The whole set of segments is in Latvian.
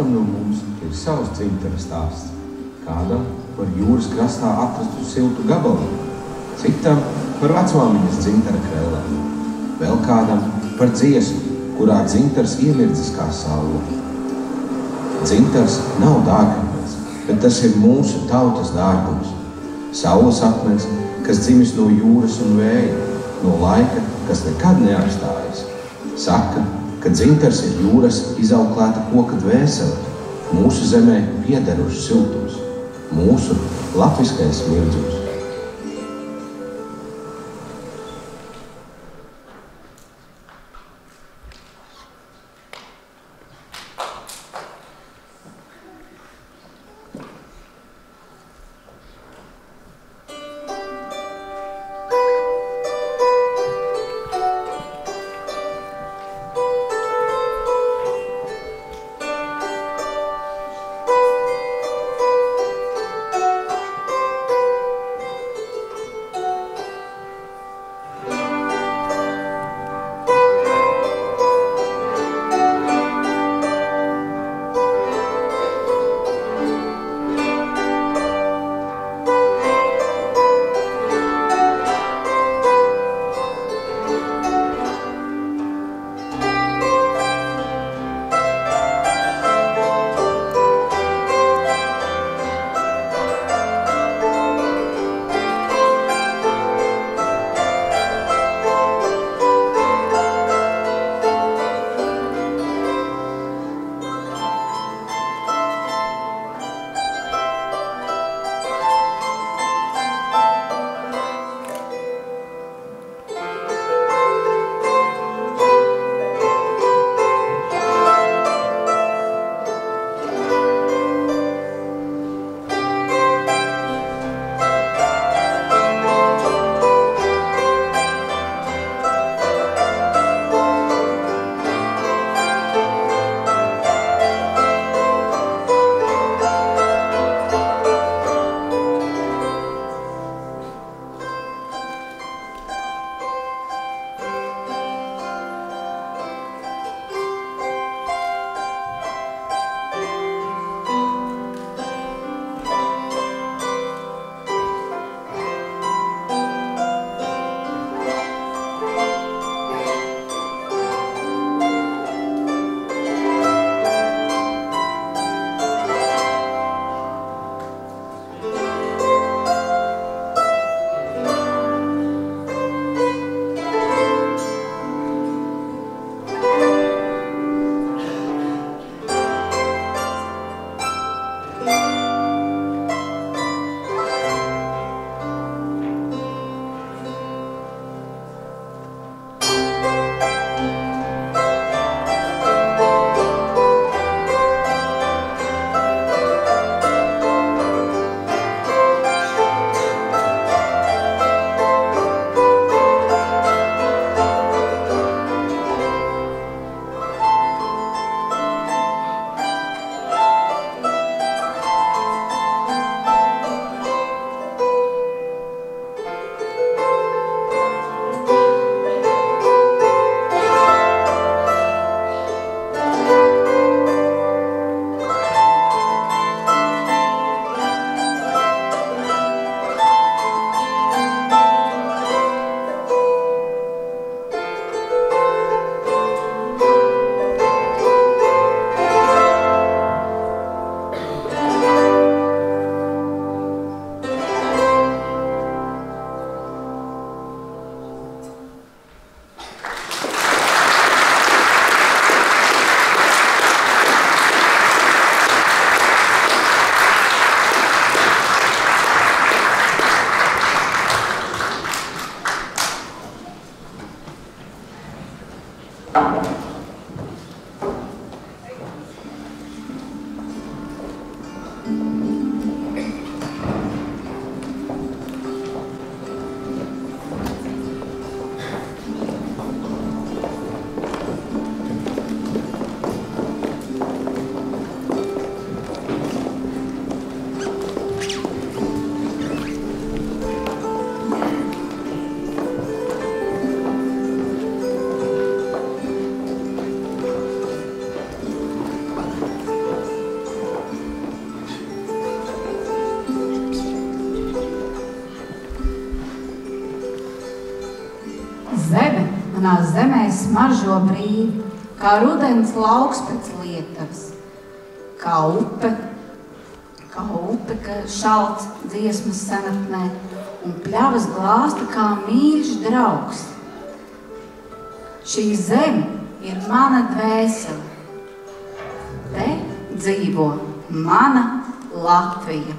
Katram no mums ir savs dzimtara stāsts. Kādam par jūras krastā atrastu siltu gabalu, citam par vecmāmiņas dzimtara krēlēm, vēl kādam par dziesmu, kurā dzimtars iemirdzis kā saule. Dzimtars nav dārgakmens, bet tas ir mūsu tautas dārgums. Saules akmens, kas dzimis no jūras un vēja, no laika, kas nekad neapstājas. Saka, ka dzimtars ir jūras izauklēta koka dvēsele, mūsu zemē piederušs siltums, mūsu latviskais smirdzums. Zeme manā zemē smaržo brīvi, kā rudens lauks pēc lietavas, kā upe, ka šalts dziesmas senatnē un pļavas glāsta kā mīļš draugs. Šī zeme ir mana dvēsele. Te dzīvo mana Latvija.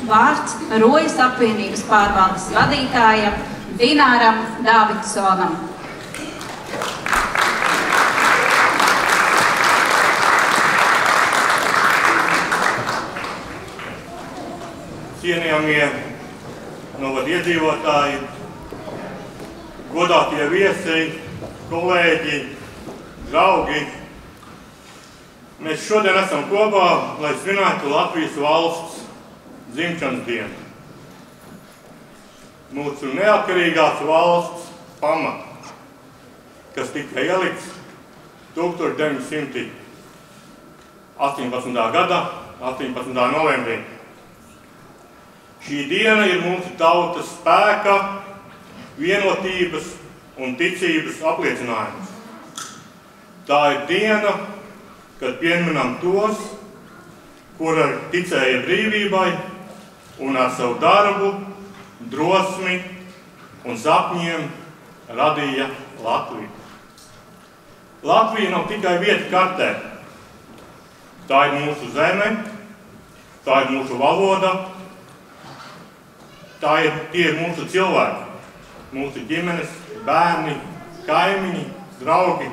Vārds Rojas apvienības pārvaldes vadītājam Dināram Dāvidsonam. Cienījamie novada iedzīvotāji, godātie viesi, kolēģi, draugi, mēs šodien esam kopā, lai svinētu Latvijas valsts dzimšanas dienu. Mūsu neatkarīgās valsts pamats, kas tika ielikts 1918. gada 18. novembrī. Šī diena ir mūsu tautas spēka, vienotības un ticības apliecinājums. Tā ir diena, kad pieminam tos, kuri ticēja brīvībai un ar savu darbu, drosmi un sapņiem radīja Latviju. Latvija nav tikai vieta kartē. Tā ir mūsu zeme, tā ir mūsu valoda, tie ir mūsu cilvēki, mūsu ģimenes, bērni, kaimiņi, draugi.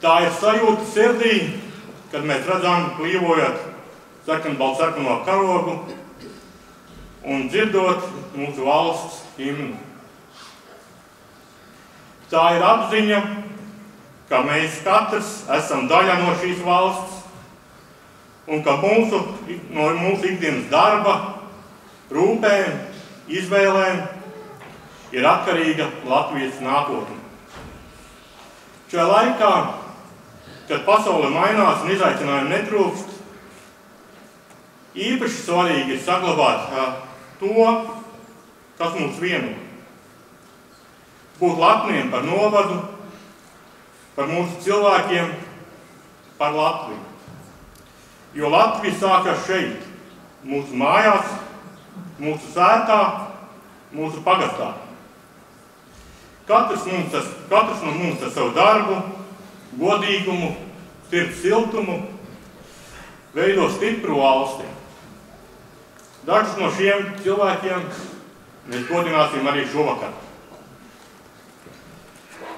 Tā ir sajūta sirdī, kad mēs redzam plīvojot sarkanbaltsarkano karogu un dzirdot mūsu valsts himnu. Tā ir apziņa, ka mēs katrs esam daļa no šīs valsts un ka no mūsu ikdienas darba, rūpēm, izvēlēm ir atkarīga Latvijas nākotne. Šajā laikā, kad pasaule mainās un izaicinājumi netrūkst, īpaši svarīgi ir saglabāt to, kas mūs vieno. Būt lepniem par novadu, par mūsu cilvēkiem, par Latviju. Jo Latvija sākas šeit, mūsu mājās, mūsu sētā, mūsu pagastā. Katrs no mums ar savu darbu, godīgumu, sirds siltumu veido stipru valsti. Dažus no šiem cilvēkiem mēs godināsim arī šovakar.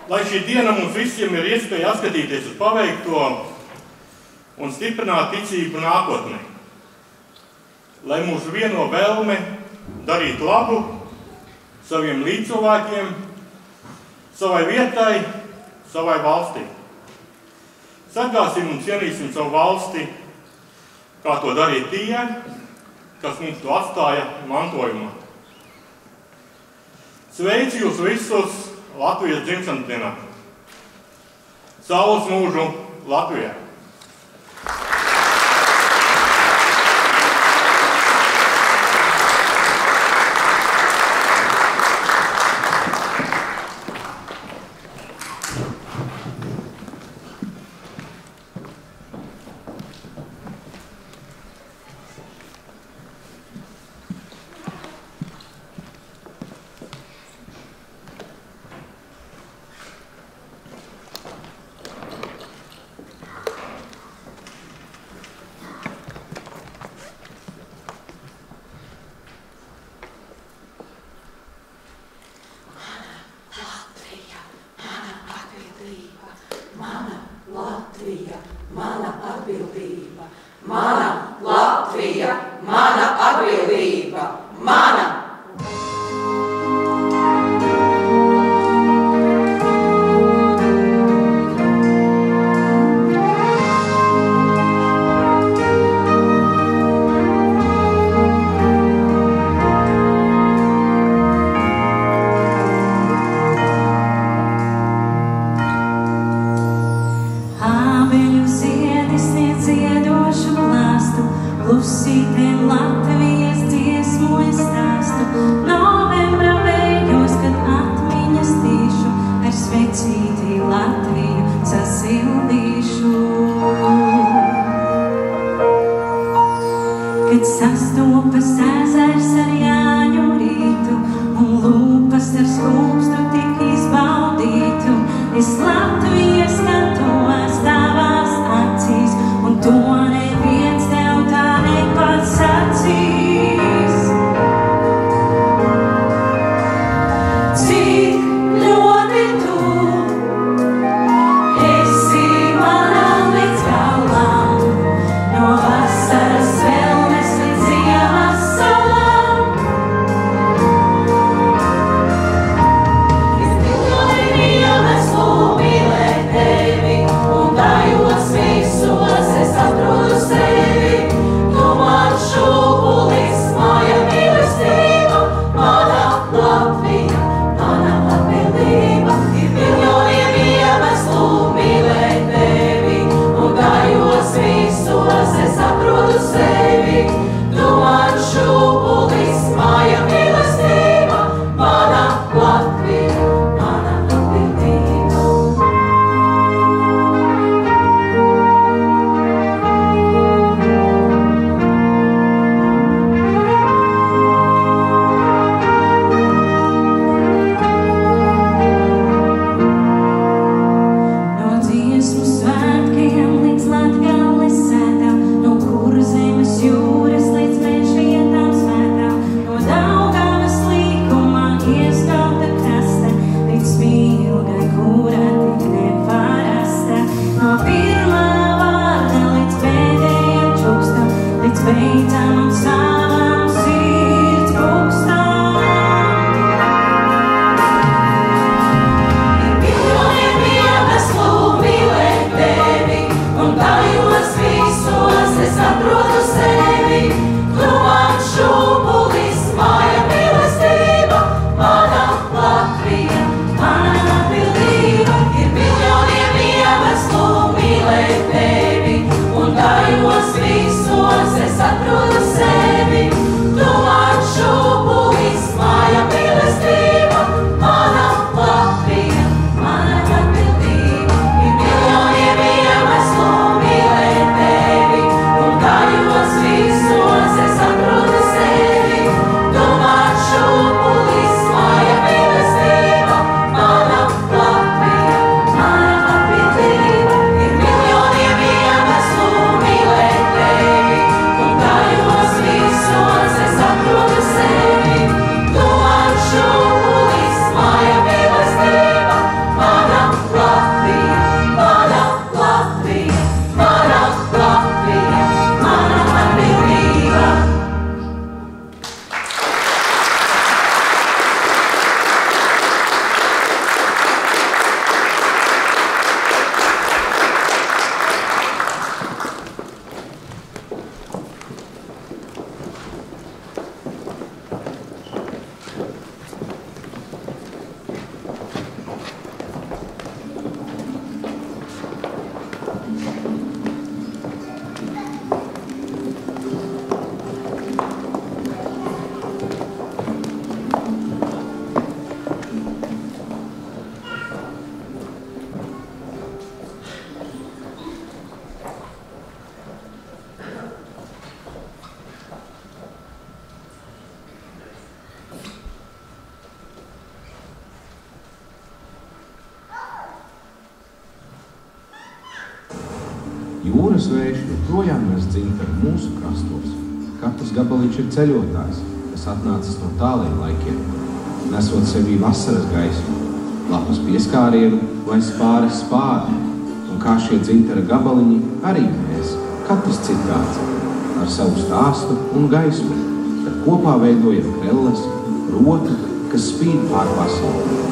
Lai šī diena mums visiem ir iespēja atskatīties uz paveikto un stiprināt ticību nākotnē. Lai mūs vieno vēlme darīt labu saviem līdzcilvēkiem, savai vietai, savai valstī. Sargāsim un cienīsim savu valsti, kā to darīja tie, kas mums to atstāja mantojumā. Sveicu jūs visus Latvijas dzimšanas dienā. Saules mūžu Latvijai! Jūras jūras vējš joprojām nes dzintaru mūsu krastos. Katrs gabaliņš ir ceļotājs, kas atnācis no tāliem laikiem, nesot sevī vasaras gaismu, lapas pieskārienu vai spāres spāri. Un kā šie dzintara gabaliņi, arī mēs, katrs citāds, ar savu stāstu un gaismu, tad kopā veidojam krelles, rotu, kas spīd pār pasauli.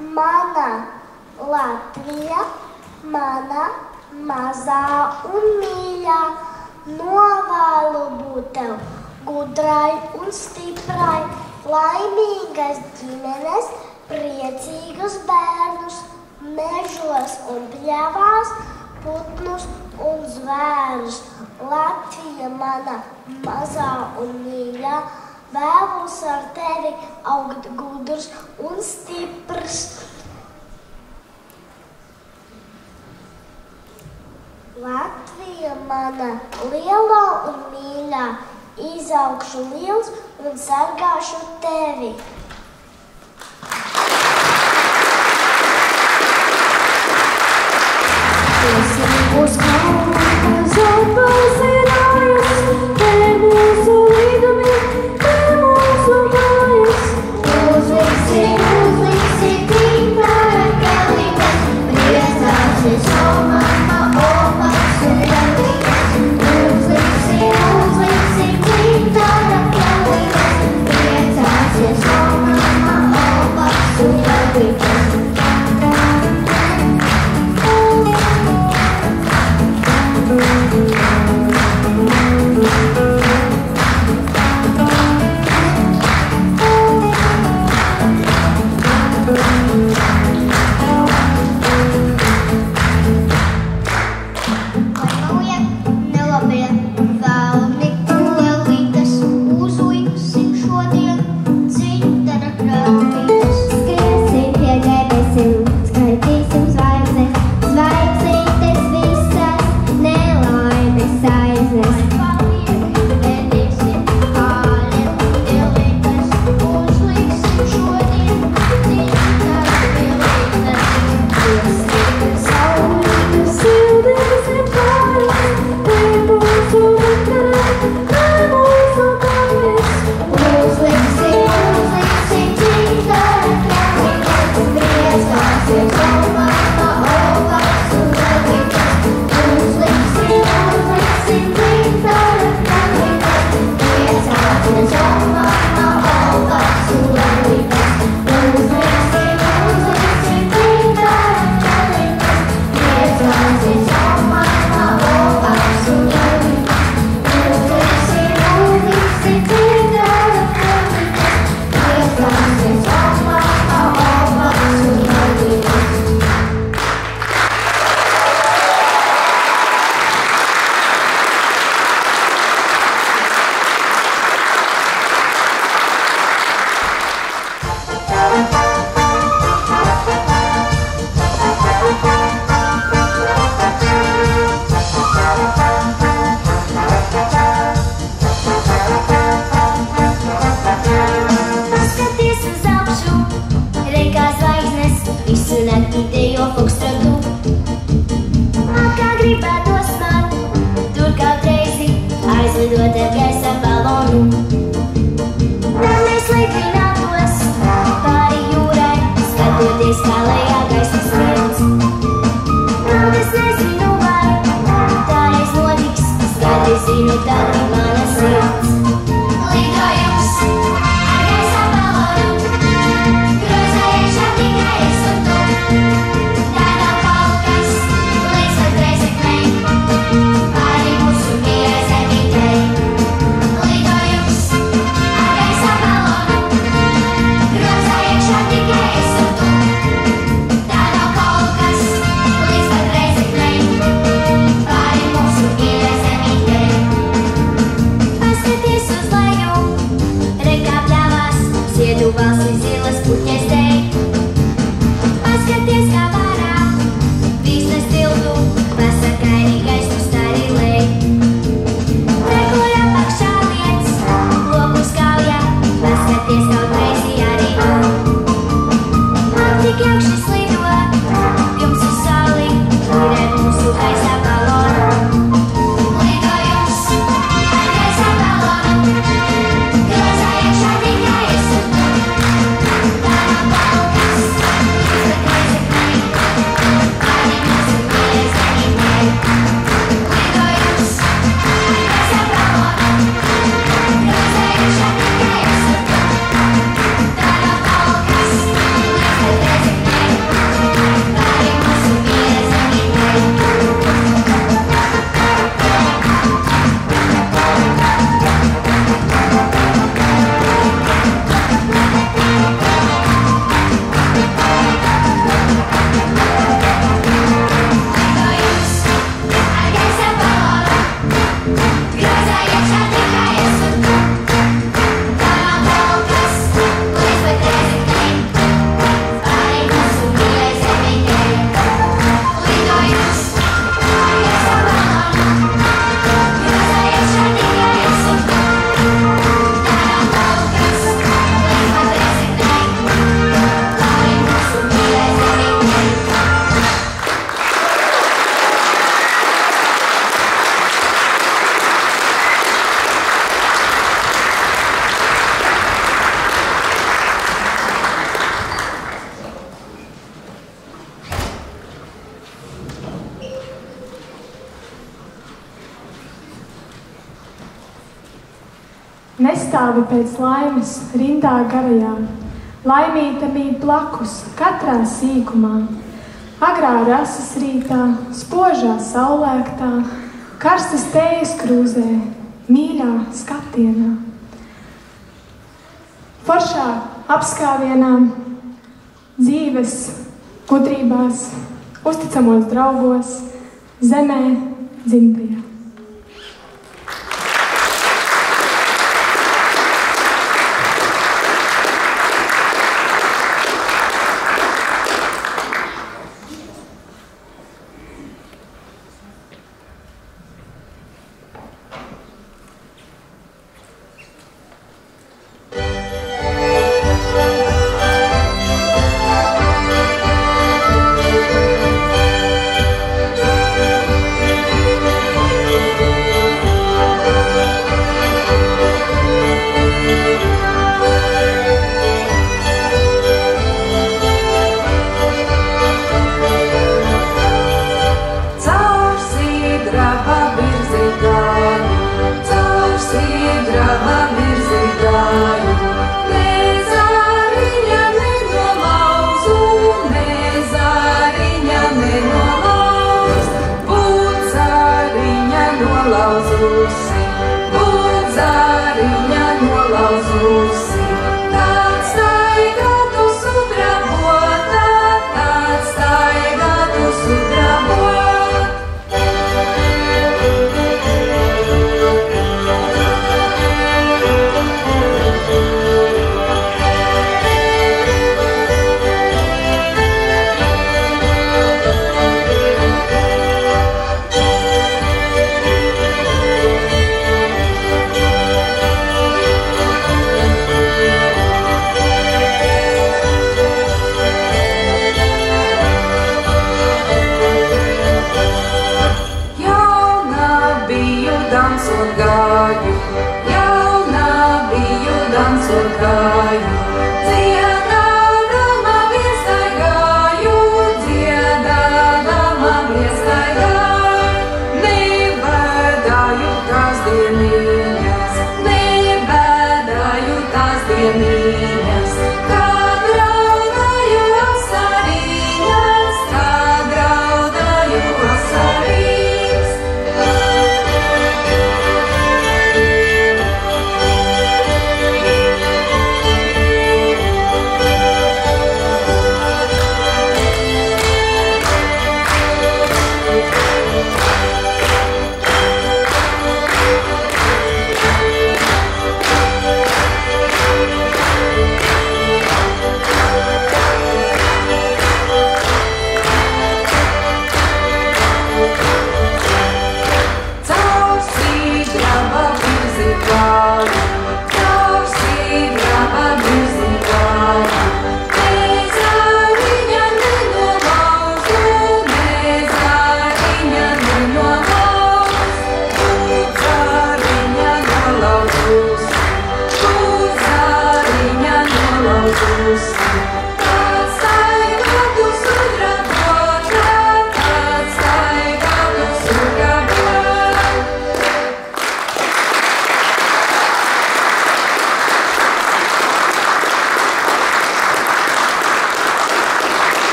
mana Latvija, mana mazā un mīļā, novēlu būt tev gudrai un stiprai, laimīgas ģimenes, priecīgus bērnus, mežos un pļavās, putnus un zvērus. Latvija, mana mazā un mīļā, vēlos ar tevi augt gudrs un stiprs. Latvija, mana lielā un mīļā, izaugšu liels un sargāšu tevi. Uz kalna zapazinājās, te mūsu līdumi, te mūsu mājas. Uzliksi tīmāra kalītes, priecāsies, o mamma, o pats un kalītes. Uzliksi tīmāra kalītes, priecāsies, o mamma, o pats un kalītes. nestāvi pēc laimes rindā garajā. Laimīte mīt blakus katrā sīkumā. Agrā rases rītā, spožā saulēktā, karstas tējas krūzē, mīļā skatienā. Foršā apskāvienā, dzīves gudrībās, uzticamos draugos, zemē, dzimtajā.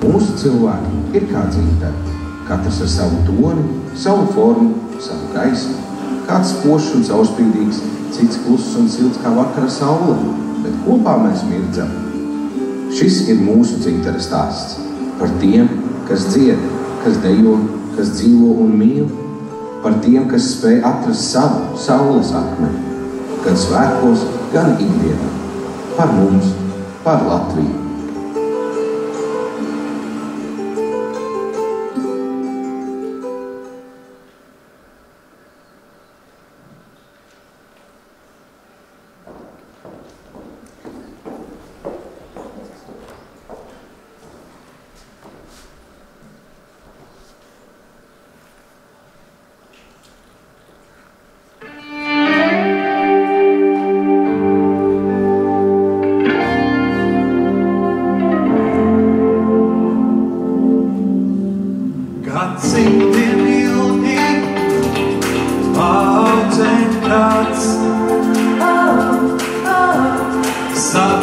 Mūsu cilvēki ir kā dzintari, katrs ar savu toni, savu formu, savu gaismu. Kāds spožs un caurspīdīgs, cits kluss un silts kā vakara saule, bet kopā mēs mirdzam. Šis ir mūsu dzintara stāsts par tiem, kas dzied, kas dejo, kas dzīvo un mīl, par tiem, kas spēj atrast savu saules akmeni, gan svētkos, gan ikdienā, par mums, par Latviju.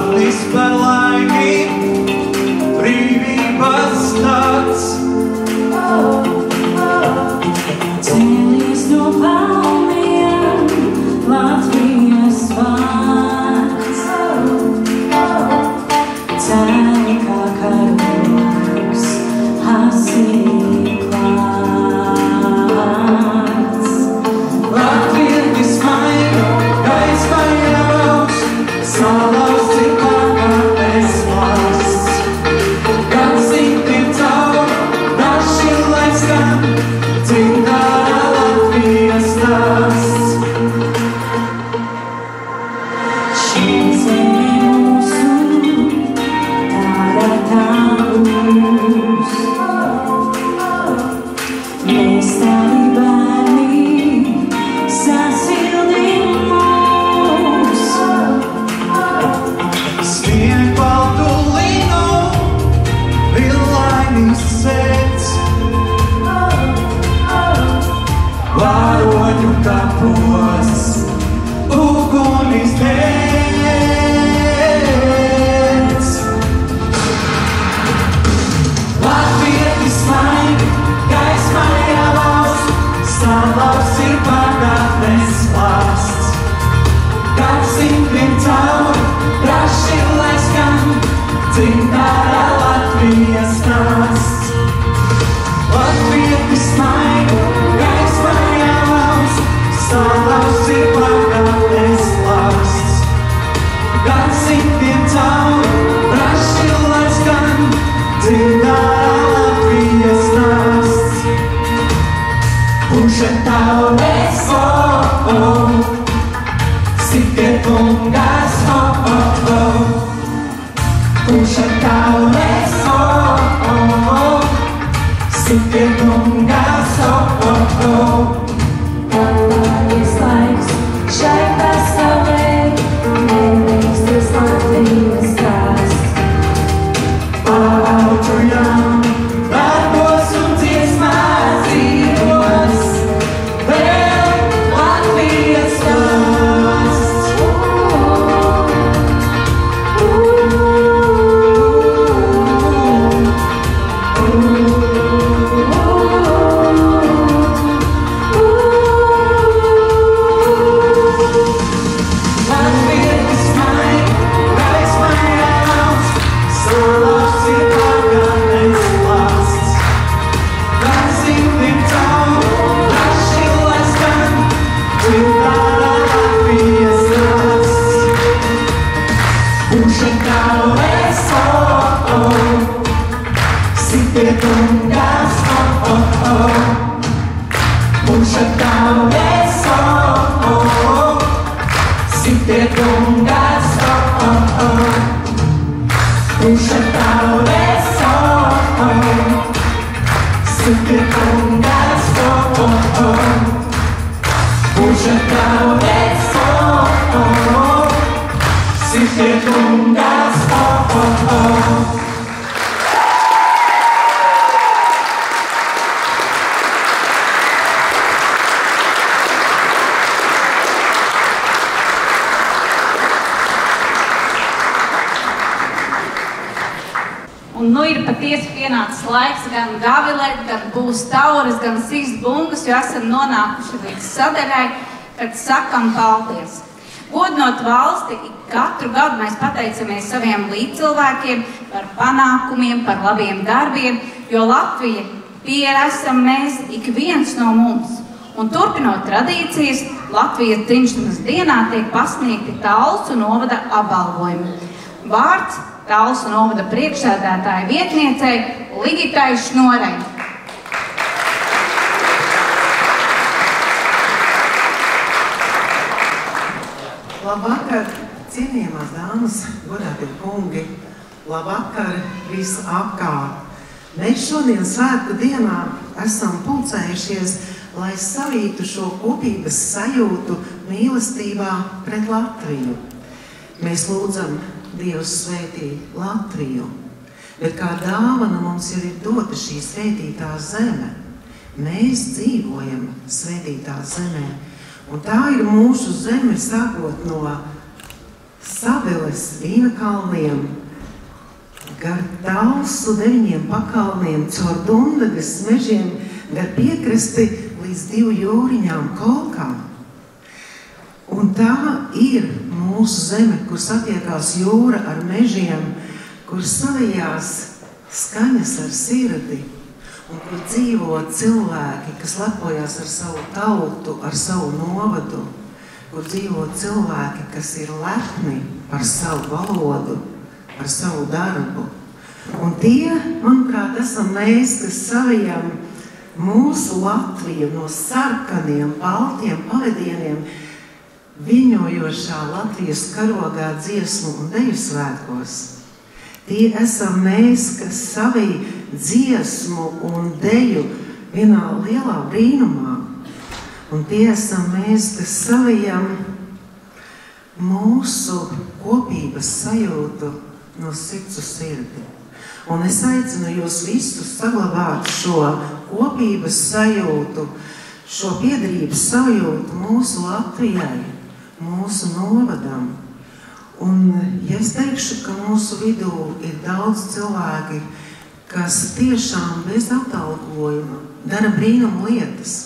sapnis par laimi, brīvības tāds. Cēlies no kalniem, Latvijas vārds. Cēli kā karogs, asinī klāts. Latvietis maiga, gaisma jāaus, salausti pagātnes valsts. Gadsimtiem cauri, daži lai skan, dzimtā Latvijas stāsts. Šī zeme mūsu, tāda tā būs. Mēs tavi bērni, sasildi mūs. Snieg baltu linu, vilainis sēdz. Varoņu kapos, ugunis dēdz. Latvietis maigi, gaisma jālauz, salauks ir pagātnes valsts. Gadsimtiem cauri, raši lai skan, dzimtā Latvijas stāsts. Latvietis maigi, gaisma jālauz, salauks ir pagātnes valsts. Gadsimtiem cauri, raši lai skan, dzimtā Latvijas stāsts. Puša taures, sitiet bungas, Puša taures, sitiet bungas, Pārvāries laiks šai pasaulē, nebeigsties Latvijas stāsts. Paauģujam, darbos un dziesmās dzīvos, vēl Latvijas stāsts. Latvietis maigi, gaisma jāauz, salauks ir pagātnes valsts. Gadsimtiem cauri, raši lai skan, dzimtā Latvijas stāsts. Puša taures, sitiet bungas, Puša taures, sitiet bungas, Puša taures, sitiet bungas, Puša taures, sitiet bungas, Un nu ir patiesi pienācis laiks gan gavilēt, gan būs tauras, gan sīst bungas, jo esam nonākuši līdz sadaļai, kad sakam paldies. Godinot valsti, katru gadu mēs pateicamies saviem līdzcilvēkiem par panākumiem, par labiem darbiem, jo Latvija tie esam mēs, ik viens no mums. Un turpinot tradīcijas, Latvijas dzimšanas dienā tiek pasniegti Talsu novada apbalvojumi. Vārds Talsu novada priekšsēdētāja vietniecei Ligitai Šnorei. Labvakar, cienījamās dāmas, godātie kungi, labvakar visapkārt. Mēs šodien svētku dienā esam pulcējušies, lai savītu šo kopības sajūtu mīlestībā pret Latviju. Mēs lūdzam Dievu svētī Latviju, bet kā dāvana mums jau ir dota šī svētītā zeme. Mēs dzīvojam svētītā zemē, un tā ir mūsu zeme sākot no Saviles vīna kalniem, gar Talsu 9 pakalniem, caur Dundagas mežiem, gar piekrasti līdz 2 jūriņām Kolkā. Un tā ir mūsu zeme, kur satiekās jūra ar mežiem, kur savijās skaņas ar sirdi, un kur dzīvo cilvēki, kas lepojās ar savu tautu, ar savu novadu, kur dzīvo cilvēki, kas ir lepni par savu valodu, par savu darbu. Un tie, manuprāt, esam mēs, kas savijam mūsu Latviju no sarkaniem, baltiem pavadieniem, viņojošā Latvijas karogā dziesmu un deju svētkos. Tie esam mēs, kas savī dziesmu un deju vienā lielā brīnumā. Un tie esam mēs, kas savijam mūsu kopības sajūtu no sirds uz sirdi. Un es aicinu jūs visus saglabāt šo kopības sajūtu, šo piederības sajūtu mūsu Latvijai, mūsu novadam. Un ja es teikšu, ka mūsu vidū ir daudz cilvēki, kas tiešām bez atalgojuma dara brīnumu lietas.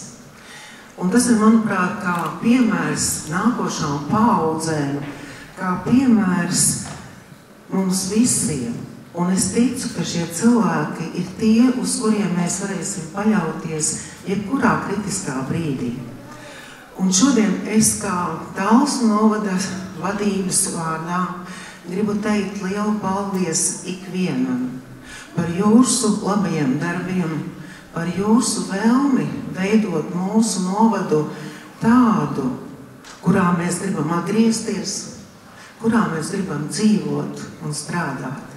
Un tas ir, manuprāt, kā piemērs nākošām paaudzēm, kā piemērs mums visiem. Un es ticu, ka šie cilvēki ir tie, uz kuriem mēs varēsim paļauties jebkurā kritiskā brīdī. Un šodien es kā Talsu novada vadības vārdā gribu teikt lielu paldies ikvienam par jūsu labajiem darbiem, par jūsu vēlmi veidot mūsu novadu tādu, kurā mēs gribam atgriezties, kurā mēs gribam dzīvot un strādāt.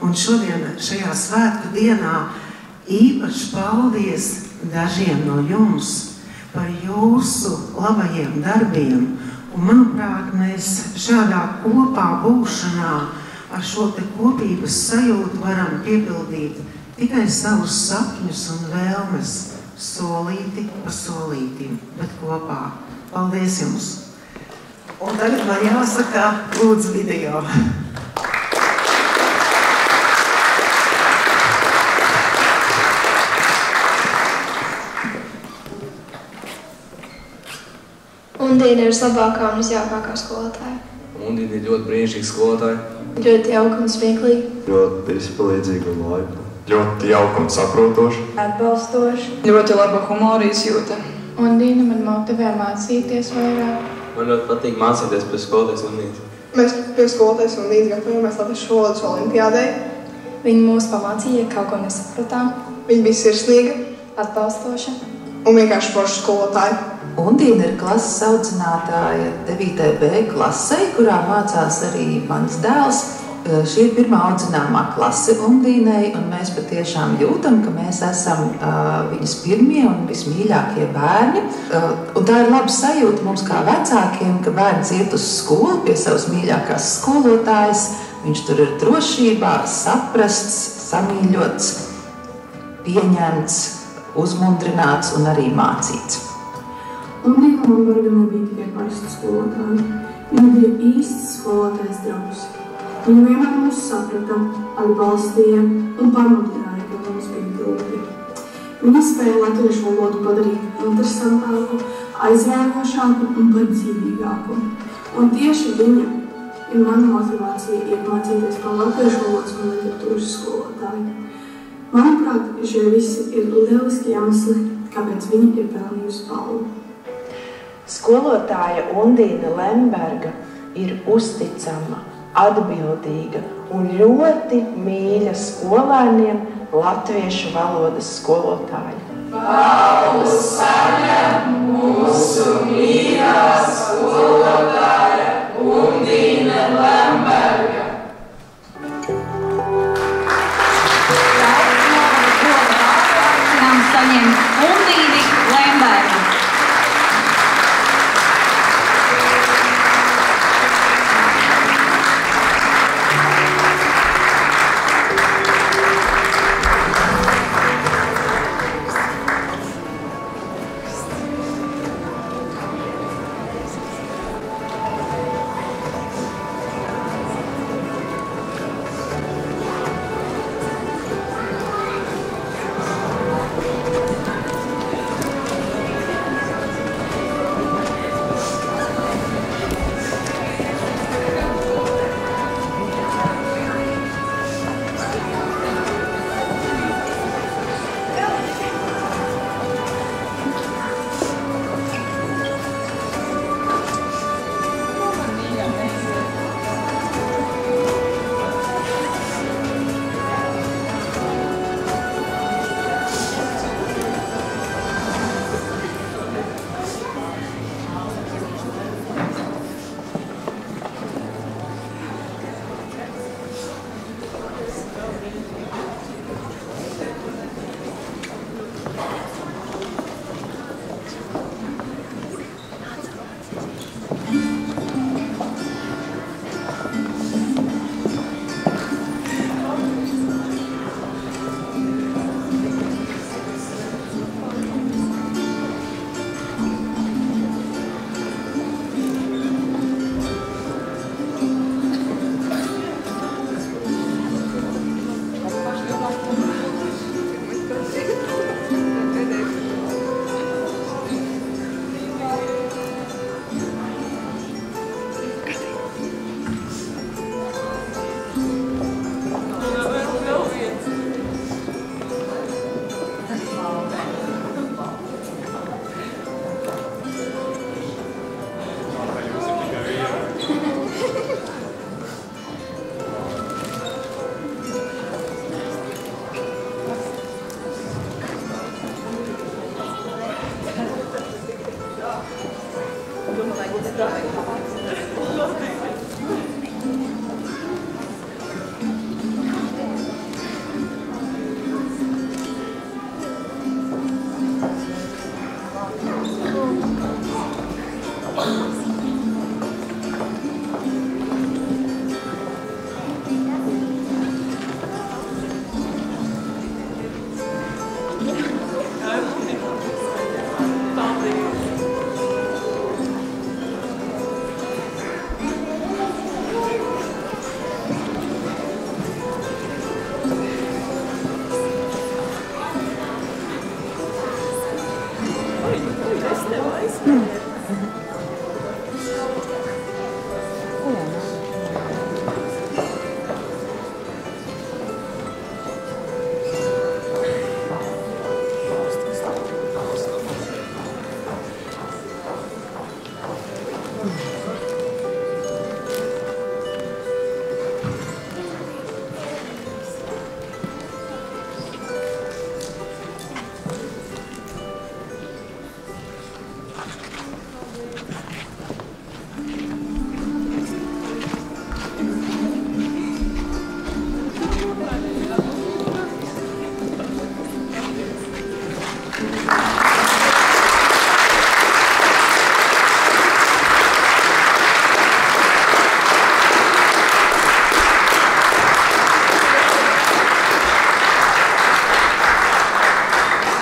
Un šodien šajā svētku dienā īpaši paldies dažiem no jums par jūsu labajiem darbiem. Un, manuprāt, mēs šādā kopā būšanā ar šo te kopības sajūtu varam piepildīt tikai savus sapņus un vēlmes, solīti pa solītim, bet kopā. Paldies jums! Un tagad man jāsaka, lūdzu video. Undīna ir vislabākā un visjaukākā skolotāja. Undīna ir ļoti brīnišķīga skolotāja. Ļoti jauka un smieklīga. Ļoti izpalīdzīga un laipna. Ļoti jauka un saprotoša. Atbalstoša. Ļoti laba humora izjūta. Undīna man motivē mācīties vairāk. Man ļoti patīk mācīties pie skolotājas Undīnas. Mēs pie skolotājas Undīnas gatavojamies latviešu valodas olimpiādei. Viņa mūs pamācīja, kaut ko nesapratām. Viņa bija sirsnīga, atbalstoša un vienkārši forša skolotāja. Undīna ir klases audzinātāja 9. B klasei, kurā mācās arī mans dēls. Šī ir pirmā audzināmā klase Undīnai, un mēs patiešām jūtam, ka mēs esam viņas pirmie un vismīļākie bērni. Un tā ir laba sajūta mums kā vecākiem, ka bērns iet uz skolu pie savas mīļākās skolotājas. Viņš tur ir drošībā, saprasts, samīļots, pieņemts, uzmundrināts un arī mācīts. Undīna Lomberga nebija tikai parasta skolotāja. Viņa bija īsts skolotājs draugs. Viņa vienmēr mūs saprata, atbalstīja un pamudināja, ka mums bija grūti. Viņa spēja latviešu valodu padarīt interesantāku, aizrājošāku un pat dzīvīgāku. Un tieši viņa ir mana motivācija iemācīties par latviešu valodas un literatūras skolotāju. Manuprāt, šie visi ir lieliski iemesli, kāpēc viņa ir pelnījusi balvu. Skolotāja Undīna Lemberga ir uzticama, atbildīga un ļoti mīļa skolēniem latviešu valodas skolotāja. Balvu saņem mūsu mīļā skolotāja Undīna Lemberga. Saņem Undīni Lembergu.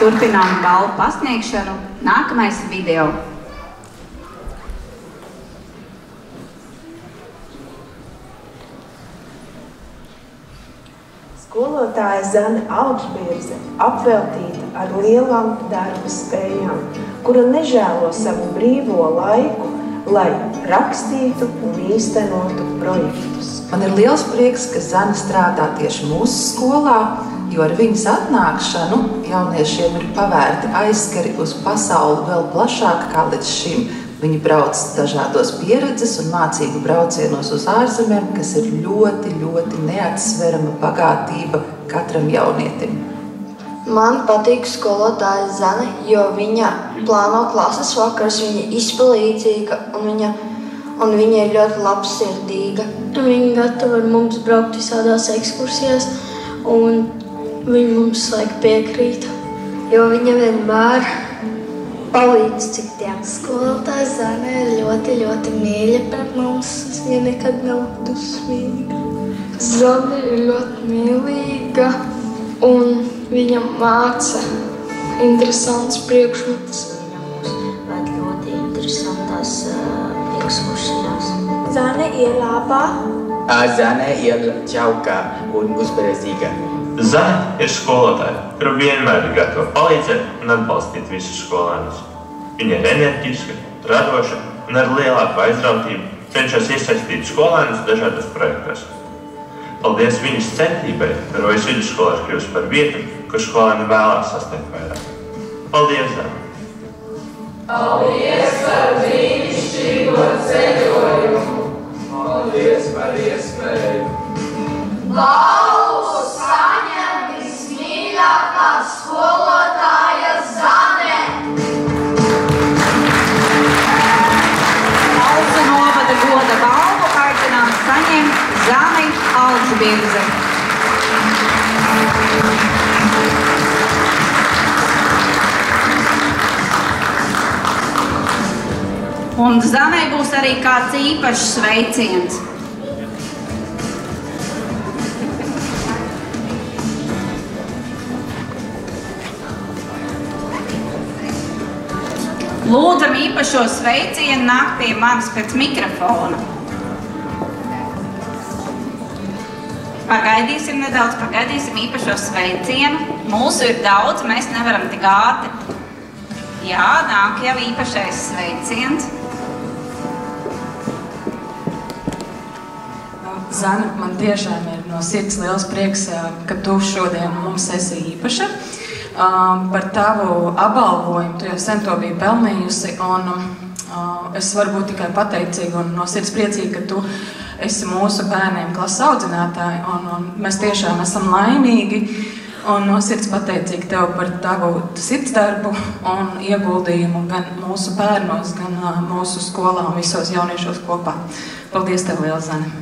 turpinām balvu pasniegšanu. Nākamais video. Skolotāja Zane Augšbierze apveltīta ar lielām darba spējām, kura nežēlo savu brīvo laiku, lai rakstītu un īstenotu projektus. Man ir liels prieks, ka Zane strādā tieši mūsu skolā, jo ar viņas atnākšanu jauniešiem ir pavērti aizskari uz pasauli vēl plašāk kā līdz šim. Viņi brauc dažādos pieredzes un mācību braucienos uz ārzemēm, kas ir ļoti, ļoti neatsverama bagātība katram jaunietim. Man patīk skolotāja Zane, jo viņa plāno klases vakars, viņa izpalīdzīga un viņa ir ļoti labsirdīga. Viņa gatava ar mums braukt visādās ekskursijās un viņa mums laik piekrīt, jo viņa vienmēr palīdz citiem. Skolotāja Zane ir ļoti, ļoti mīļa pret mums. Viņa nekad nav dusmīga. Zane ir ļoti mīlīga un viņa māca interesants priekšmetus. Viņa mūs ļoti interesantās ekskursijās. Zane ir labā. Zane ir ķauka un uzberezīga. Zane ir skolotāja, kura vienmēr ir gatava palīdzēt un atbalstīt visus skolēnus. Viņa ir enerģiska, radoša un ar lielāku aizrautību cenšas iesaistīt skolēnus dažādos projektos. Paldies viņas centībai, Rojas vidusskolā ir kļuvusi par vietu, kur skolēni vēlās sasniegt vairāk. Paldies, Zane! Paldies par brīnišķīgo ceļojumu! Paldies par iespēju! Balvu saņem vismīļākā skolotāja Zane! Alza novada goda balvu aicinām saņemt Zane Augšbierze. Un Zanei būs arī kāds īpašs sveiciens. Lūdzam īpašo sveicienu nāk pie manis pēc mikrofona. Pagaidīsim nedaudz, pagaidīsim īpašo sveicienu. Mūsu ir daudz, mēs nevaram tik ātri. Jā, nāk jau īpašais sveiciens. Zane, man tiešām ir no sirds liels prieks, ka tu šodien mums esi īpaša. Par tavu apbalvojumu, tu jau sen to biji pelnījusi, un es varu būt tikai pateicīga un no sirds priecīga, ka tu esi mūsu bērniem klases audzinātāji, un mēs tiešām esam laimīgi, un no sirds pateicīgi tev par tavu sirdsdarbu un ieguldījumu gan mūsu bērnos, gan mūsu skolā un visos jauniešos kopā. Paldies tev liels, Zane!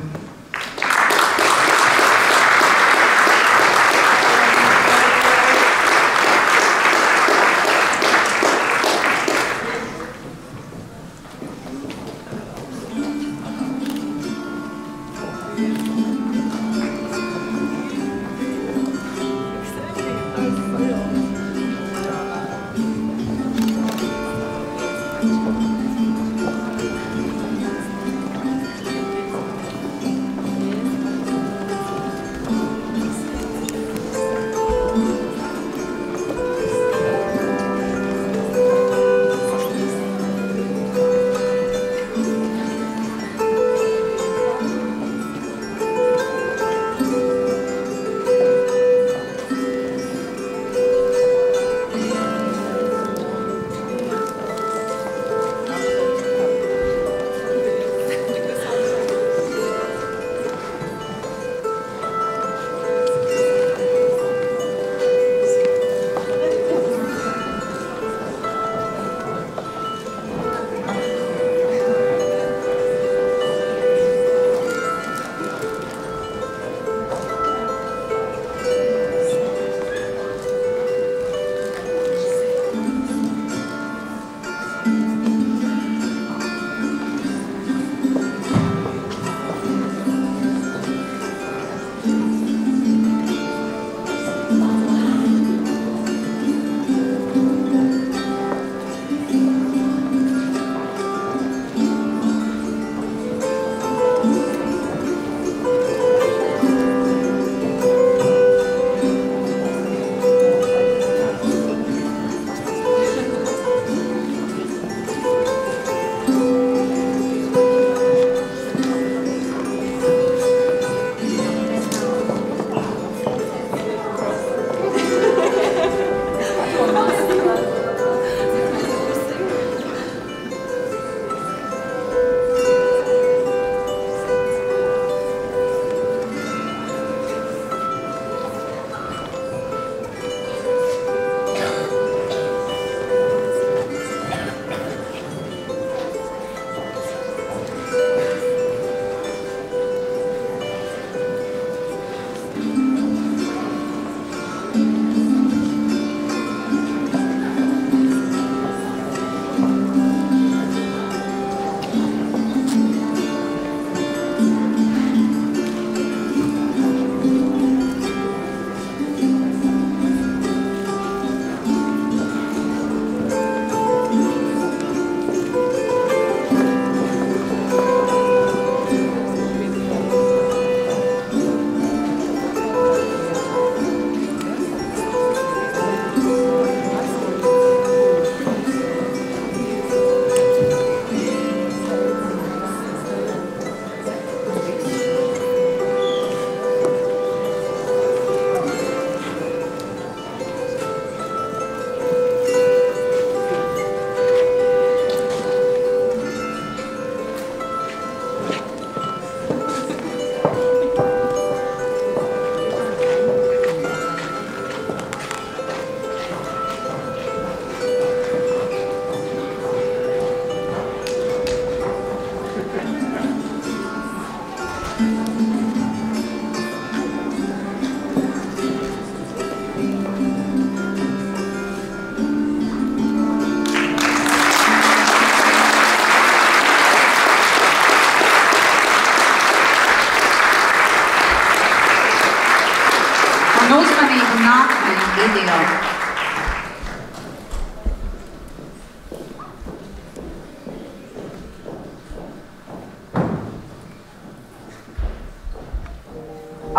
un uzmanību nākamajam video.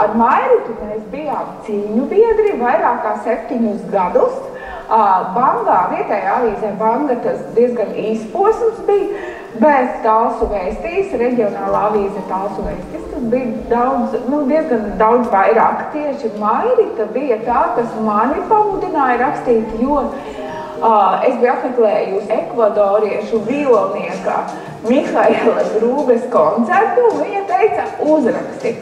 Ar Mairitu mēs bijām cīņu biedri vairāk kā 7 gadus. Bangā, vietējā avīzē Banga, tas diezgan īsts posms bija, bet Talsu Vēstīs, reģionālā avīze Talsu Vēstīs, tas bija diezgan daudz vairāk. Tieši Mairita bija tā, kas mani pamudināja rakstīt, jo es biju apmeklējusi ekvadoriešu violnieka Mihaela Grūbes koncertu, un viņa teica, uzraksti.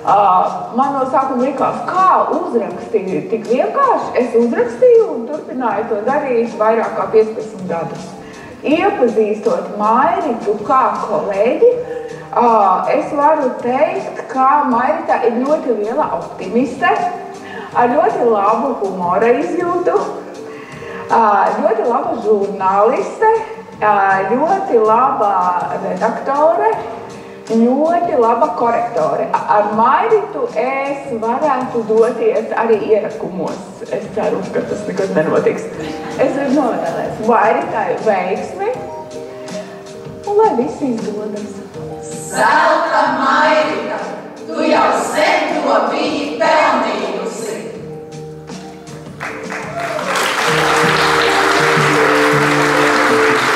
Man no sākuma likās, kā uzrakstīt tik vienkārši. Es uzrakstīju un turpināju to darīt vairāk kā 15 gadus. Iepazīstot Mairitu kā kolēģi, es varu teikt, ka Mairita ir ļoti liela optimiste, ar ļoti labu humora izjūtu, ļoti laba žurnāliste, ļoti laba redaktore, ļoti laba korektore. Ar Mairitu es varētu doties arī ierakumos. Es ceru, ka tas nekad nenotiks. Es varu novēlēt Mairitai veiksmi un lai viss izdodas. Zelta Mairita, tu jau sen to biji pelnījusi.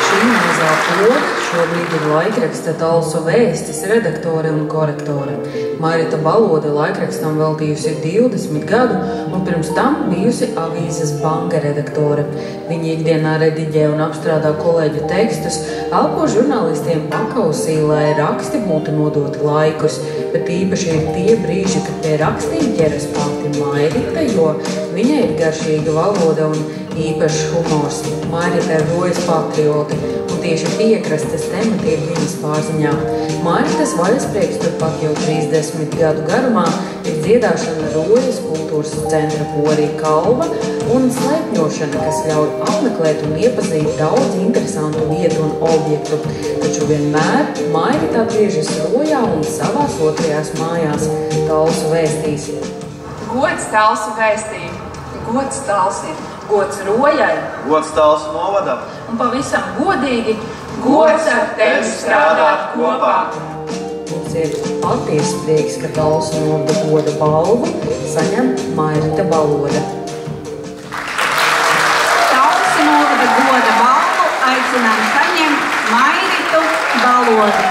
Šī mazā poga šobrīd ir laikraksta Talsu Vēstis redaktore un korektore. Mairita Balode laikrakstam veltījusi 20 gadu un pirms tam bijusi avīzes Banga redaktore. Viņa ikdienā rediģē un apstrādā kolēģu tekstus, elpo žurnālistiem pakausī, lai raksti būtu nodoti laikus, bet īpaši ir tie brīži, kad pie rakstiem ķeras pati Mairita, jo viņai ir garšīga valoda un īpašs humors. Mairita ir rojas patrioti, un tieši piekrastes temati ir viņas pārziņā. Mairitas vaļasprieks turpat jau 30 gadu garumā ir dziedāšana rojas kultūras centra Porī Kalva un slēpņošana, kas ļauj apmeklēt un iepazīt daudz interesantu vietu un objektu. Taču vienmēr Mairita atgriežas rojā un savās otrajās mājās Talsu Vēstīs. Gods Talsu Vēstī, gods Talsim, gods rojai, gods Talsu novadam un pavisam godīgi gods ar tevi strādāt kopā. Mums ir patiesi prieks, ka Talsu novada goda balvu saņem Mairita Balode. Talsu novada goda balvu aicinām saņemt Mairitu Balodi.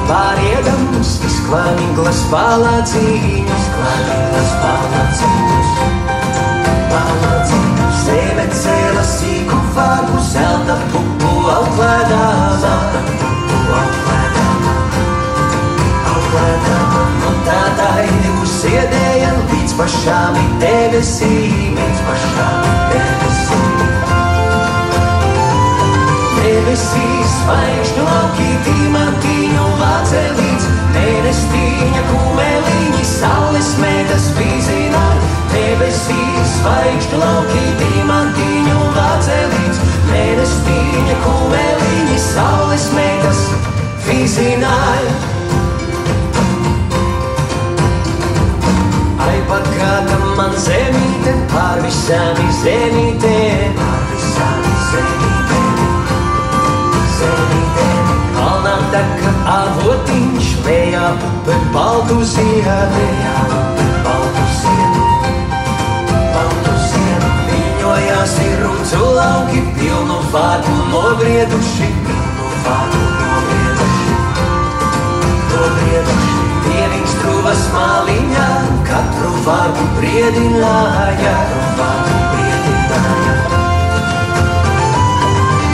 pāriedams, izklānīglas palācīņas, Zeme cēla sīku vārgu, zelta pupu auklēdāmā, un tādai uzsiedēja līdz pašām debesīm, Debesīs zvaigžņu lauki, diamantiņu vācelīts, mēnestīņa kumeliņi, saules metas vīzināja. Debesīs zvaigžņu lauki, diamantiņu vācelīts, mēnestīņa kumeliņi, saules metas vīzināja. Ai, pakāta man zemīte, pār visām zemītēm, Kalnām taka avotiņš, lejā upe baltu ziedu, Viņojās ir rūcu lauki, pilnu vārdu nobrieduši, Dieviņš truvas māliņā, katru vārdu briedināja,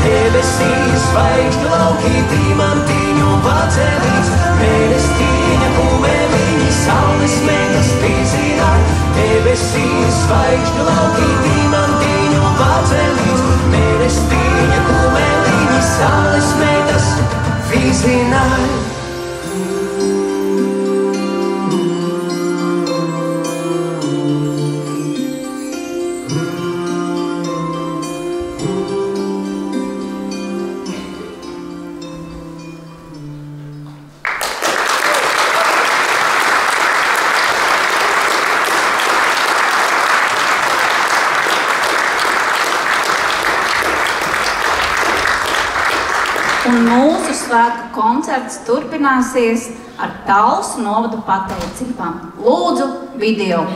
Debesīs zvaigžņu lauki, diamantiņu vācelīts, mēnestīņa kumeliņi, saules metas vīzināja. Debesīs zvaigžņu lauki, diamantiņu vācelīts, mēnestīņa kumeliņi, saules metas vīzināja. Un mūsu svētku koncerts turpināsies ar Talsu novada pateicībām. Lūdzu, video!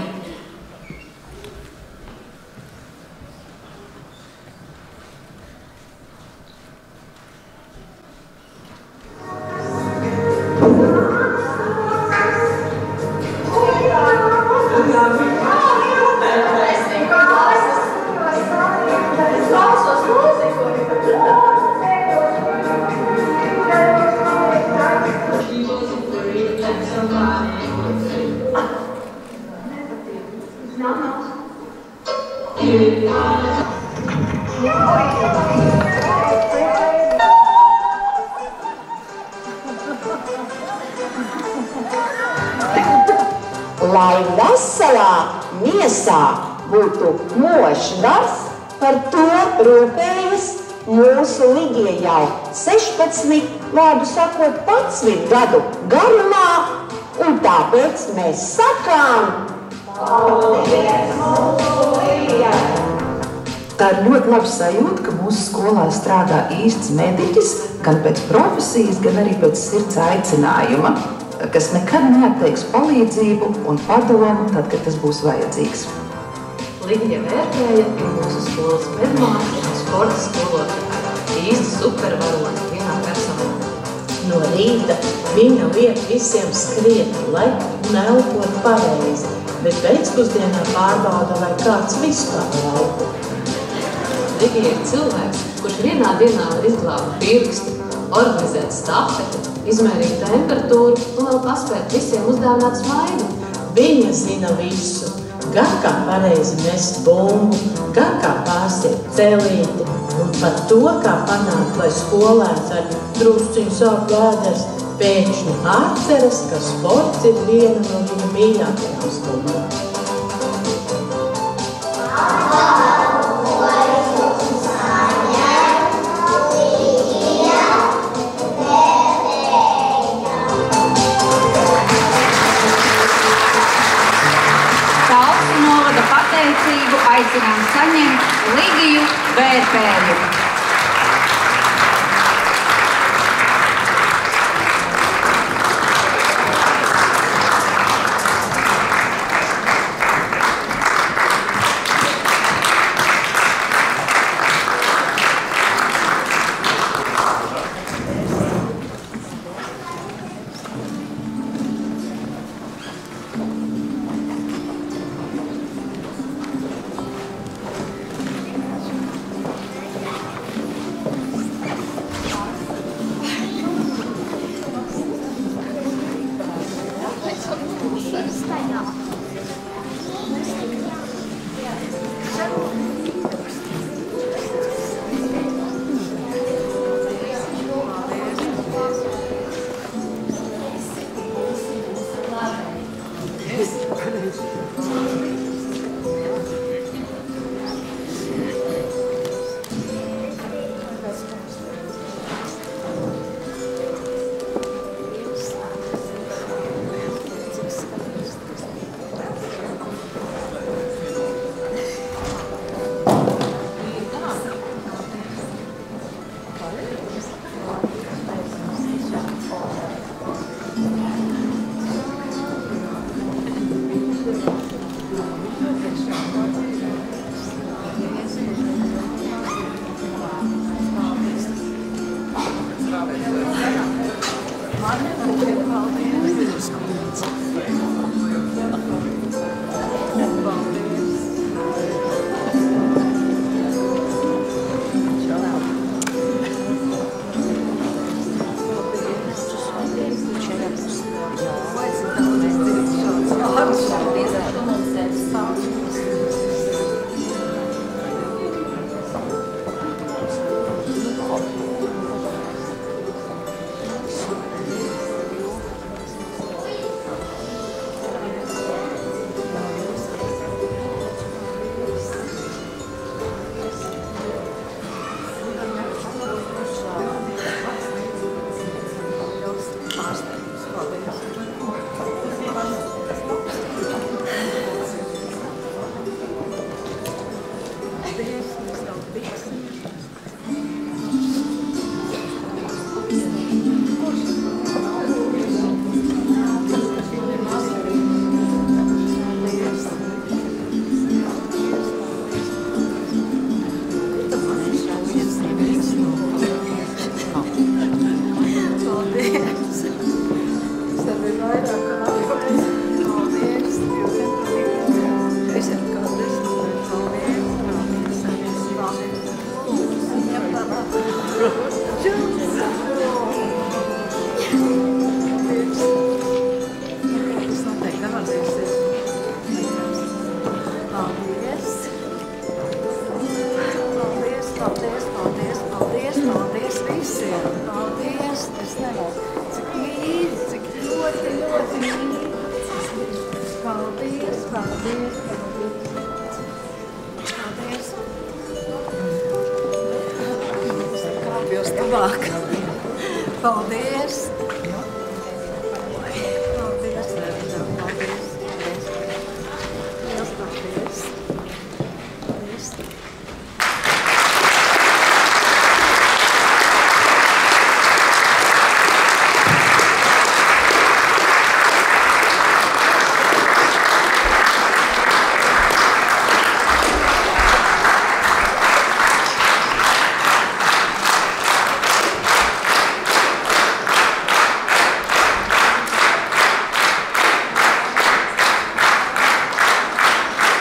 Lai veselā miesā būtu mošs gars, par to rūpējas mūsu Ligija jau 16, vārdu sakot, 11 gadu garumā, un tāpēc mēs sakām paldies mūsu Ligijai! Tā ir ļoti laba sajūta, ka mūsu skolā strādā īsts mediķis, gan pēc profesijas, gan arī pēc sirds aicinājuma, kas nekad neatteiks palīdzību un padomu tad, kad tas būs vajadzīgs. Ligija vērtēja ir mūsu skolas pedmāte un sporta skolotāja. Īsti supervaroni vienā personā. No rīta viņa liek visiem skriet, lai neelpot pareizi, bet pēcpusdienā pārbauda, vai kāds vispār elpo. Ligija ir cilvēks, kurš vienā dienā var izglābt pirkstu, organizēt stafeti, izmērīt temperatūru un vēl paspēt visiem uzdāvināt smaidu. Viņa zina visu, gan kā pareizi mest bumbu, gan kā pārstiet celīti, un pat to, kā panākt, lai skolēns ar drusciņu sāp vēders pēkšņi atceras, ka sports ir viena no viņa mīļākajām stundām. Aicinām saņemt Ligiju Vērpēju.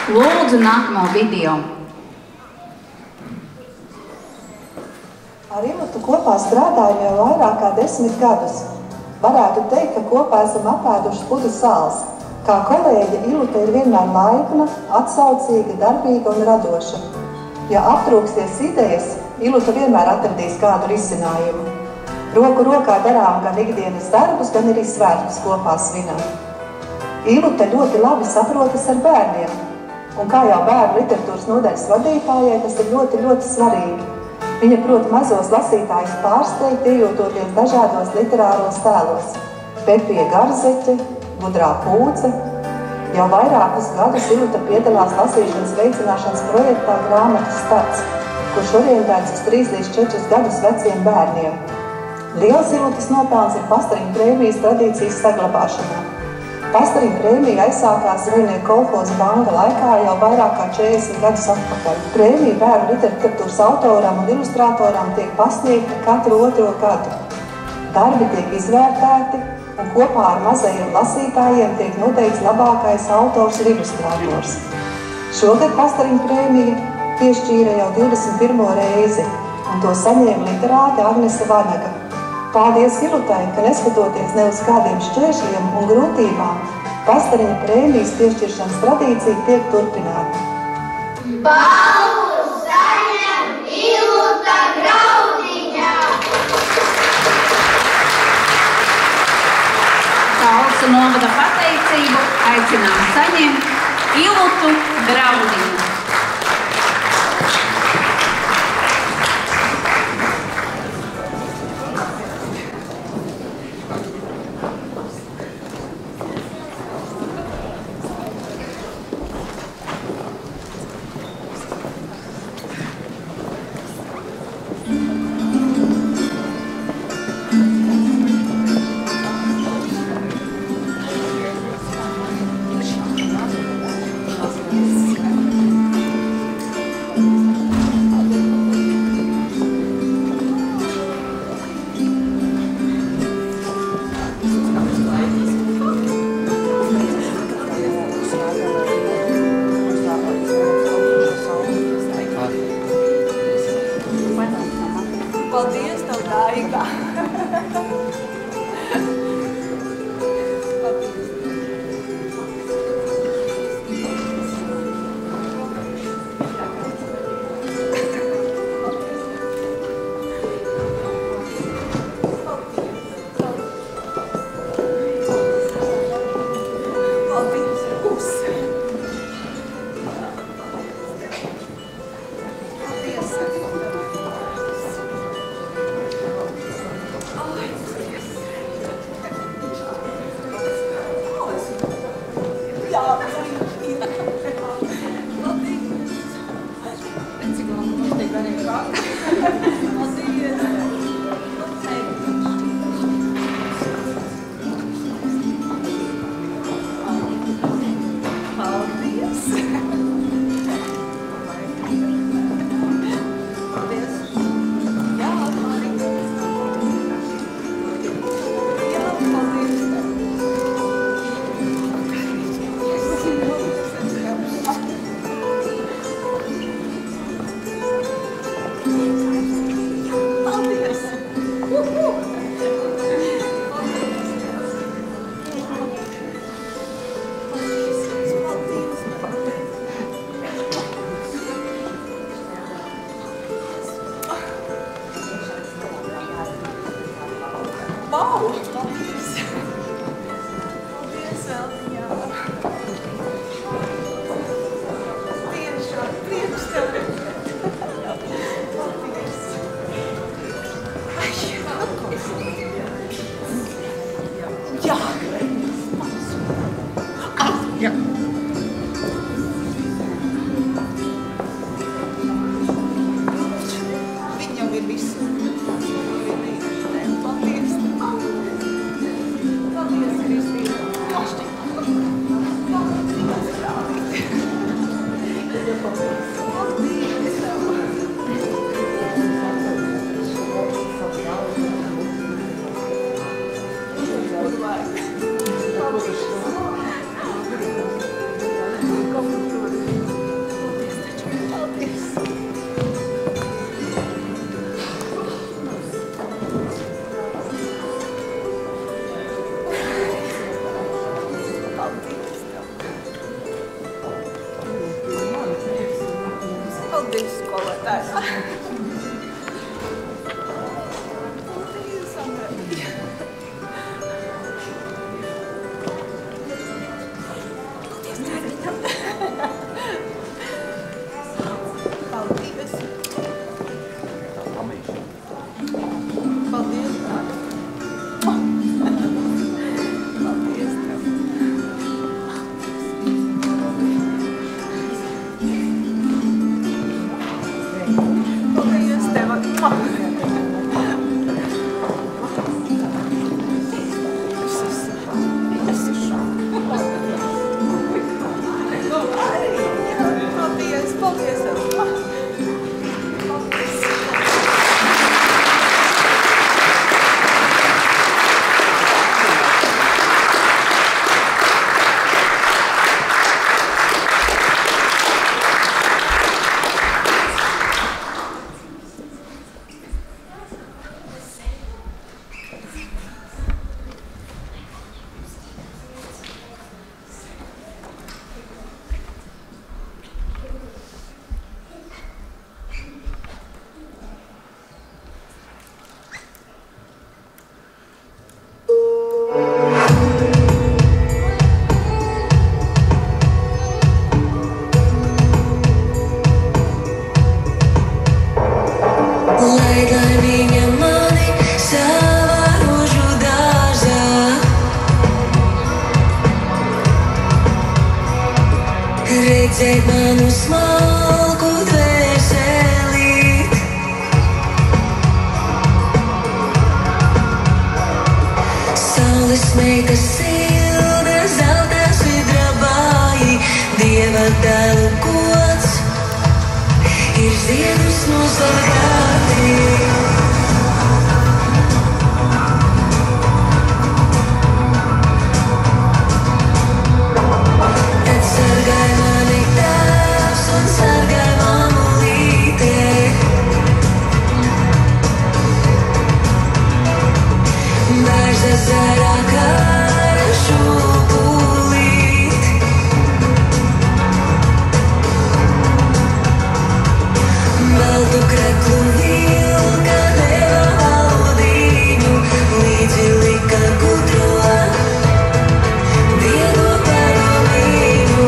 Lūdzu, nākamo video. Ar Ilutu kopā strādājam jau vairāk kā 10 gadus. Varētu teikt, ka kopā esam apēduši pudu sāls. Kā kolēģe, Iluta ir vienmēr laipna, atsaucīga, darbīga un radoša. Ja aptrūksties idejas, Iluta vienmēr atradīs kādu risinājumu. Roku rokā darām gan ikdienas darbus, gan arī svētkus kopā svinam. Iluta ļoti labi saprotas ar bērniem. Un kā jau bērnu literatūras nodaļas vadītājai, tas ir ļoti, ļoti svarīgi. Viņa prot mazos lasītājus pārsteigt, iejūtoties dažādos literāros tēlos. Pepija Garzeķe, Gudrā Pūce. Jau vairākus gadus Iluta piedalās lasīšanas veicināšanas projektā Grāmatu starts, kurš orientēts uz 3 līdz 4 gadus veciem bērniem. Liels Ilutas nopelns ir Pastariņu prēmijas tradīcijas saglabāšanā. Pastariņu prēmija aizsākās Zvejnieku kolhoza banka laikā jau vairāk kā 40 gadus atpakaļ. Prēmija bērnu literatūras autoram un ilustrātoram tiek pasniegta katru 2. gadu. Darbi tiek izvērtēti un kopā ar mazajiem lasītājiem tiek noteikts labākais autors un ilustrātors. Šogad Pastariņu prēmija piešķīra jau 21. reizi, un to saņēma literāte Agnese Vanaga. Paldies Ilutai, ka neskatoties ne uz kādiem šķēršļiem un grūtībām, Pastariņa prēmijas piešķiršanas tradīcija tiek turpināta. Balvu saņem Iluta Graudiņa! Talsu novada pateicību aicinām saņemt Ilutu Graudiņu. Paldies, tev, Daiga! piedzēt manu smalku dvēselīt. Saules meita silda, zelta sidrabāji, Dieva dēlu gods ir ziedus nosargāti. Tad sargāj mani tēvs un sargāj mamulīte. Bērza zarā kara šūpulīt. Baltu kreklu vilka deva valdīņu, līdzi lika gudro vieno padomību.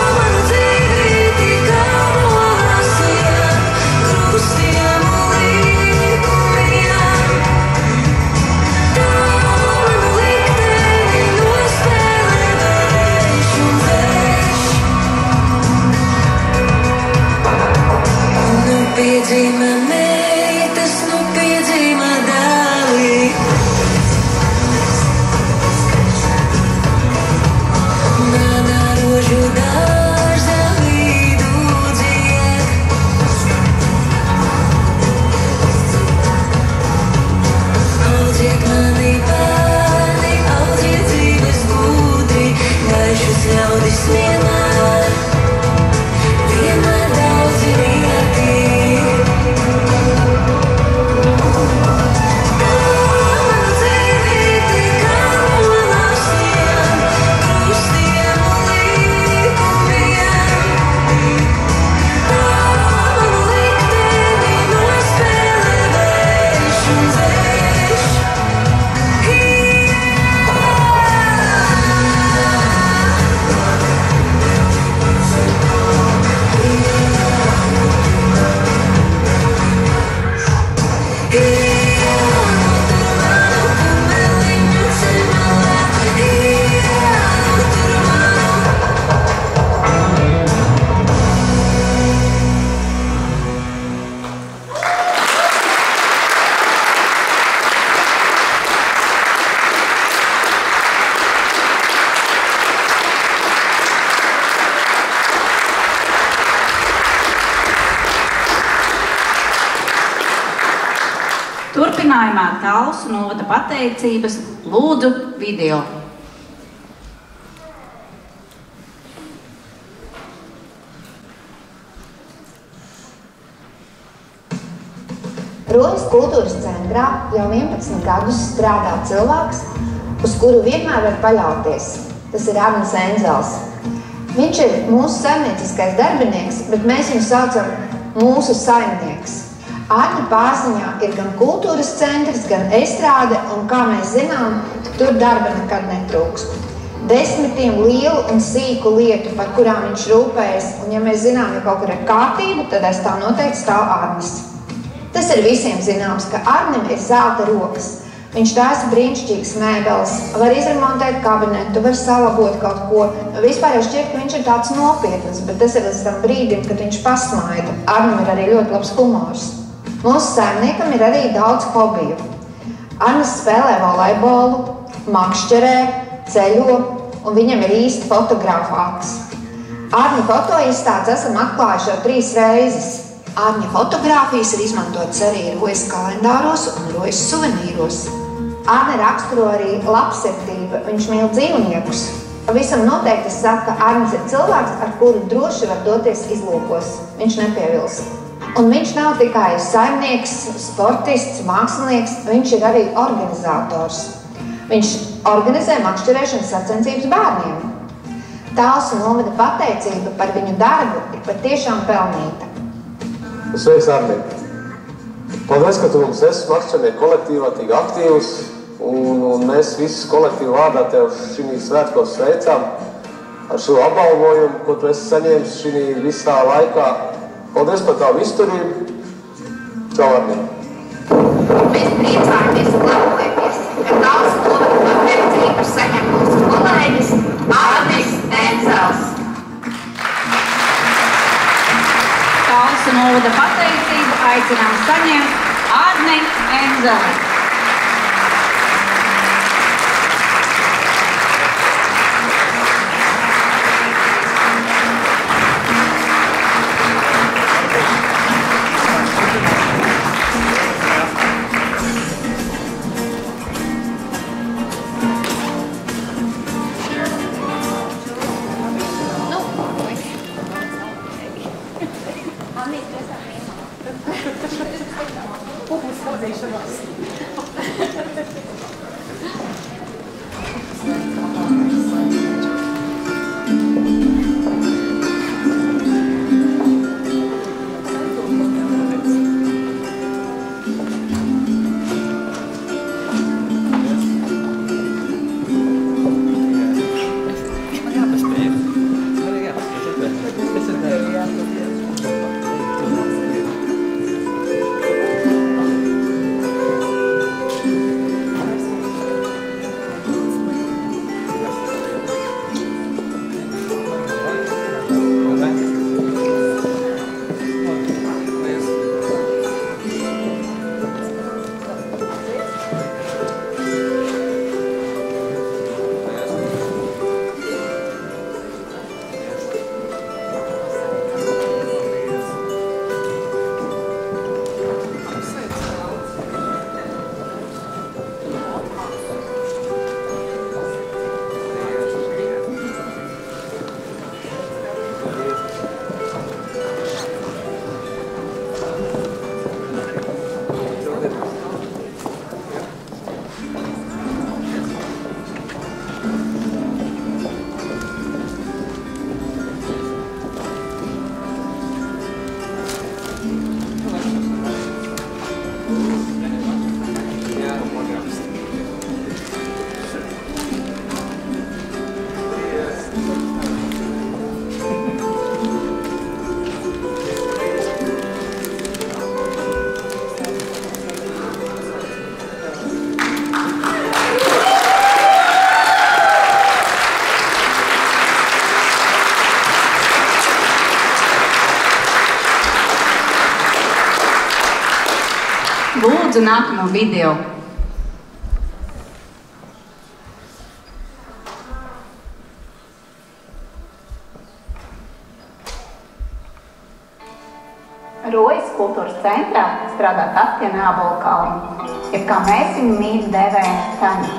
Manu dzīvīti kā nolasiem, krustiem un līkumiem. Manu likteni nospēlē vējš un vējš. Nu piedzima meitas, nu piedzima dēli. Manā rožu dārza vidū dzied. Audziet mani bērni, audziet dzīves gudri, gaišus ļaudis vienmēr, vienmēr daudzi rieti. Manu dzīvīti kā nolasiem, krustiem un līkumiem. Manu likteni nospēlē vējš un vējš. Turpinājumā Talsu novada pateicības lūdzu video. Rojas kultūras centrā jau 11 gadus strādā cilvēks, uz kuru vienmēr var paļauties. Tas ir Arnis Enzels. Viņš ir mūsu saimnieciskais darbinieks, bet mēs viņu saucam mūsu saimnieks. Arņa pārziņā ir gan kultūras centrs, gan estrāde, un, kā mēs zinām, tur darba nekad netrūkst. Desmitiem lielu un sīku lietu, par kurām viņš rūpējas, un ja mēs zinām, ja kaut kur ir kārtība, tad aiz tā noteikti stāv Arnis. Tas ir visiem zināms, ka Arnim ir zelta rokas. Viņš taisa brīnišķīgas mēbeles, var izremontēt kabinetu, var salabot kaut ko. Vispār jau šķiet, ka viņš ir tāds nopietns, bet tas ir līdz tam brīdim, kad viņš pasmaida. Arnim ir arī ļoti labs humors. Mūsu saimniekam ir arī daudz hobiju. Arnis spēlē volejbolu, makšķerē, ceļo, un viņam ir īsti fotogrāfa acis. Arņa fotoizstādes esam atklājuši jau 3 reizes. Arņa fotogrāfijas ir izmantotas arī Rojas kalendāros un Rojas suvenīros. Arne raksturo arī labsirdība, viņš mīl dzīvniekus. Visam noteikti saka, ka Arnis ir cilvēks, ar kuru droši var doties izlūkos. Viņš nepievils. Un viņš nav tikai saimnieks, sportists, mākslinieks, viņš ir arī organizators. Viņš organizē makšķerēšanas sacensības bērniem. Talsu novada pateicība par viņu darbu ir patiešām pelnīta. Sveiks, Arni! Paldies, ka tu mums esi makšķernieku kolektīvā tik aktīvs, un mēs visus kolektīvu vārdā tev šī svētkos sveicām ar šo apbalvojumu, ko tu esi saņēmis šī visā laikā. Paldies par tavu izturību. Čau, Arni! Mēs priecājamies un lepojamies, ka Talsu novada pateicību saņem mūsu kolēģis Arnis Enzels. Talsu novada pateicību aicinām saņemt Arni Enzeli. Lūdzu, nākamo video. Rojas kultūras centrā strādā Tatjana Ābolkalna, ja kā mēs viņu mīļi devējam Taņa.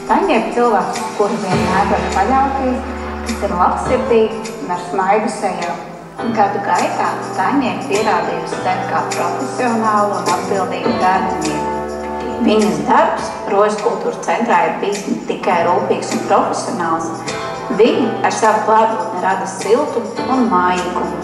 Taņa ir cilvēks, kuru vienmēr var paļauties, kas ir labsirdīgs un ar smaidu sejā. Gadu gaitā Taņa ir pierādījusi sevi kā profesionālu un atbildīgu darbinieku. Viņas darbs Rojas kultūras centrā ir bijis ne tikai rūpīgs un profesionāls. Viņa ar savu klātbūtni rada siltumu un mājīgumu.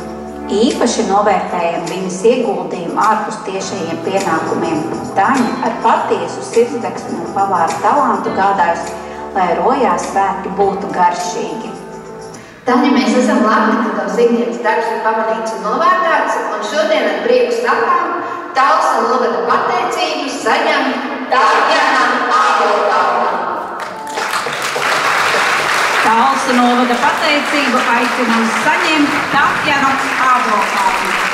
Īpaši novērtējam viņas ieguldījumu ārpus tiešajiem pienākumiem. Taņa ar patiesu sirdsdeksmi un pavāra talantu gādājusi, lai Rojās svētki būtu garšīgi. Taņa, mēs esam lepni, ka tavs ikdienas darbs ir pavadīts un novērtēts, un šodien ar prieku sakām Talsu novada pateicību saņem Tatjana Ābolkalna. Talsu novada pateicību aicinām saņemt Tatjanu Ābolkalnu.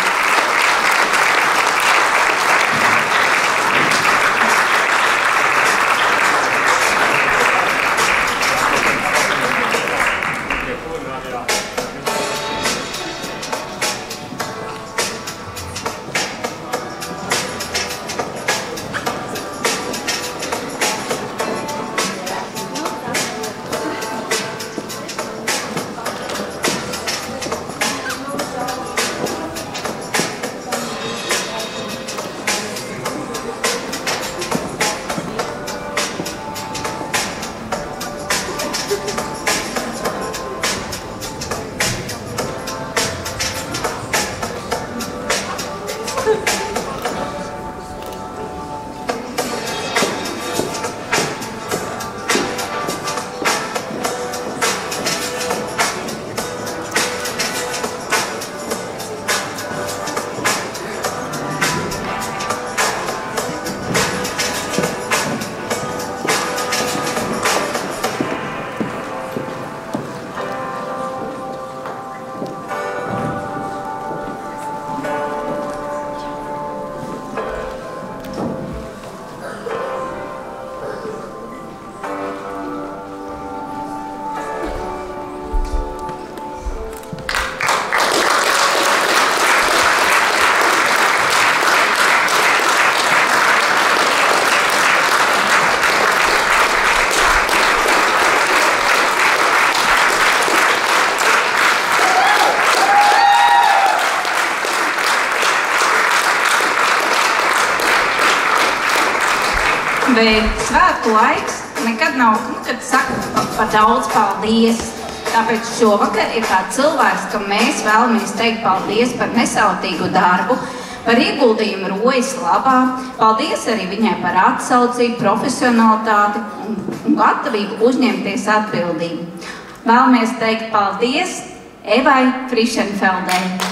Bet svētku laiks nekad nav, kad saka par daudz paldies. Tāpēc šovakar ir tāds cilvēks, ka mēs vēlamies teikt paldies par nesautīgu darbu, par ieguldījumu rojas labā. Paldies arī viņai par atsaucību, profesionalitāti un gatavību uzņemties atbildību. Vēlamies teikt paldies Evai Frišenfeldei.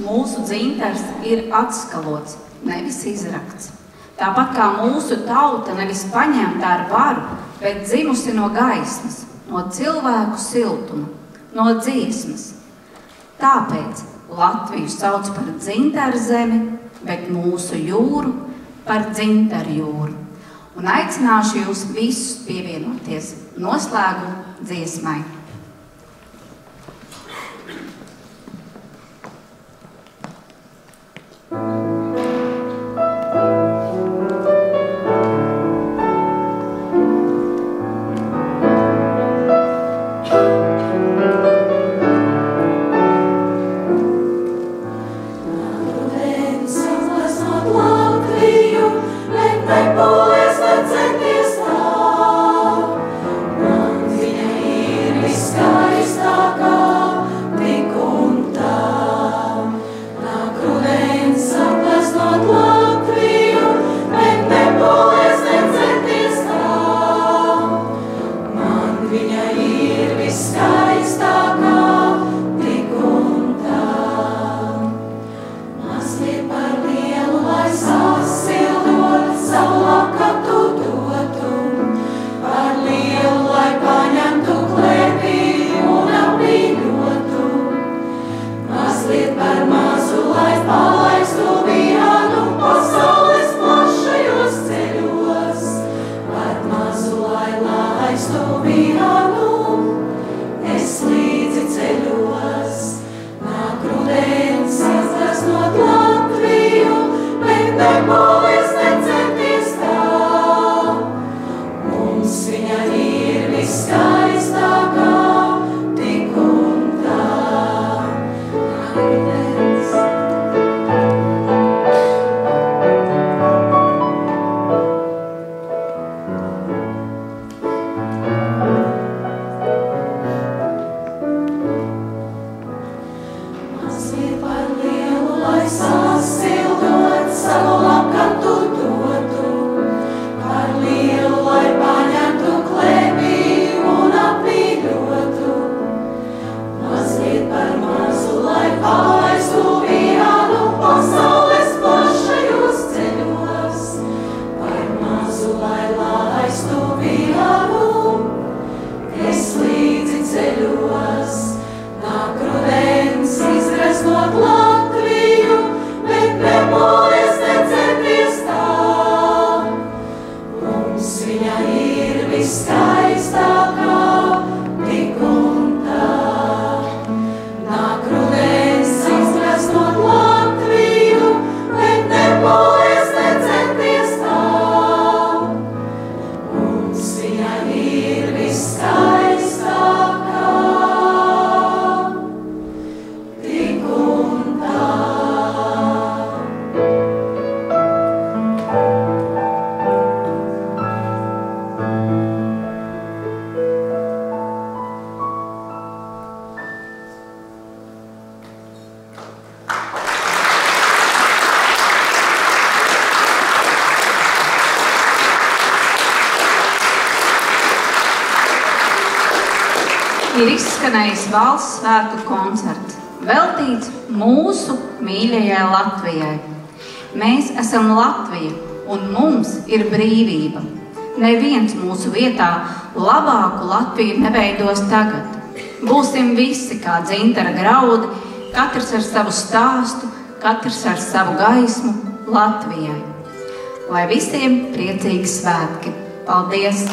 Mūsu dzintars ir atskalots, nevis izrakts. Tāpat kā mūsu tauta nevis paņemta ar varu, bet dzimusi no gaismas, no cilvēku siltuma, no dziesmas. Tāpēc Latviju sauc par dzintaru zemi, bet mūsu jūru par dzintaru jūru. Un aicināšu jūs visus pievienoties noslēguma dziesmai. Ir izskanējis valsts svētku koncerts, veltīts mūsu mīļajai Latvijai. Mēs esam Latvija, un mums ir brīvība. Neviens mūsu vietā labāku Latviju neveidos tagad. Būsim visi kā dzintara graudi, katrs ar savu stāstu, katrs ar savu gaismu Latvijai. Lai visiem priecīgi svētki! Paldies!